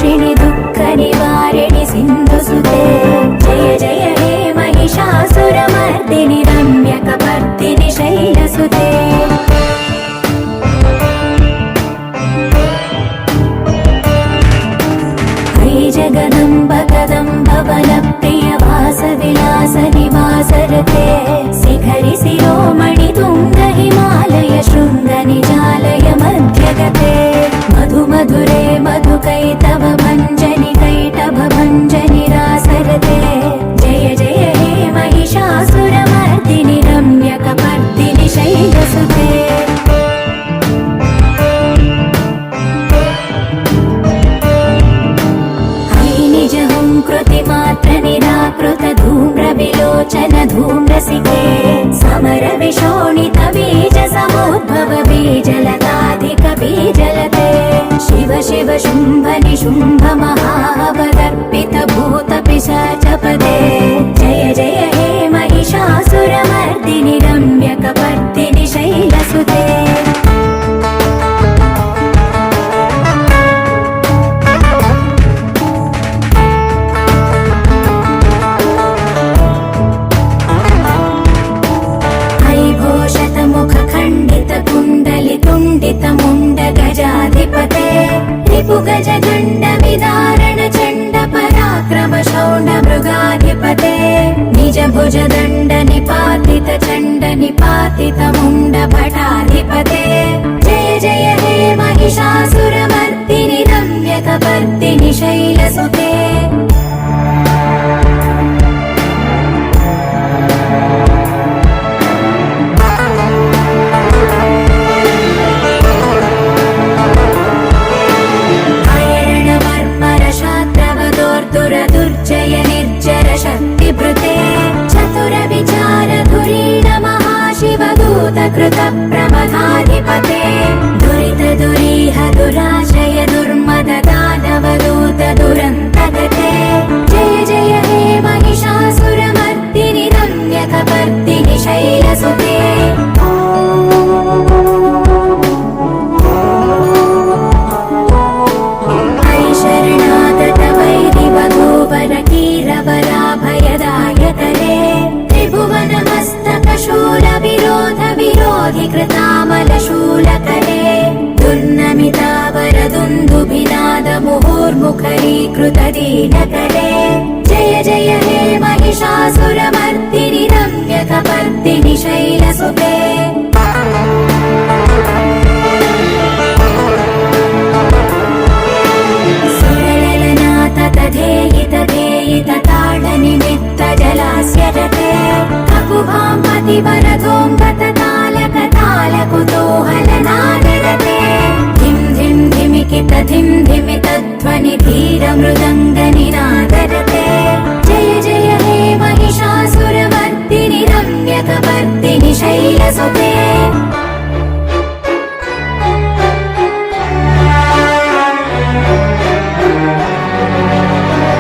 संहारिणि दुःख निवारिणि सिन्धुसुते जय जय हे महिषासुरमर्दिनि रम्यकपर्दिनि शैलसुते जगदम्ब कदम्ब वनप्रिय वासविलास निवासरते शिखरि शिरोमणि तुङ्ग हिमालय शृङ्ग निजालय मध्यगते मधु मधुरे मधुकैटभ भञ्जनि कैटभ भञ्जनि रासरते जय जय हे महिषासुरमर्दिनि रम्यकपर्दिनि शैलसुते कृतिमात्र निराकृत धूम्र विलोचन धूम्रसिके समर विशोणित बीज समुद्भव बीजलताधिक बीजलते शिव शिव शुम्भ निशुम्भ महावदर्पित भूत पिशाच पदे जय जय हे महिषासुरमर्दिनि रम्यकपर्दिनि शैलसुते मुण्ड गजाधिपते रिपु गज गण्ड विदारण चण्ड पराक्रम शौण्ड मृगाधिपते निज भुज दण्ड निपातित चण्ड निपातित मुण्ड भटाधिपते जय जय हे महिषासुरमर्दिनि रम्यकपर्दिनि शैलसुते दुर्जय निर्जर शक्तिभृते चतुर विचार धुरीण महाशिवदूत कृत प्रमथाधिपते दुरित दुरीह दुराशय दुर्मद दानवदूत दुरन्तगते जय जय हे महिषासुरमर्दिनि रम्यकपर्दिनि शैलसुते वराभयदायकरे त्रिभुवनमस्तकशूल विरोध विरोधि कृतामलशूलकरे दुर्नमितावरदुन्दुभिनाद मुहुर्मुखरीकृत दीनकरे जय जय हे महिषासुरमर्दिनि रम्यकपर्दिनि शैलसुते तथेयित धेयित ताडनिमित्त जलास्यरते ककुभां पतिवरधोऽङ्गत तालक तालकुतूहलनादरते धिं धिं धिमिकित धिं धिमित ध्वनि धीरमृ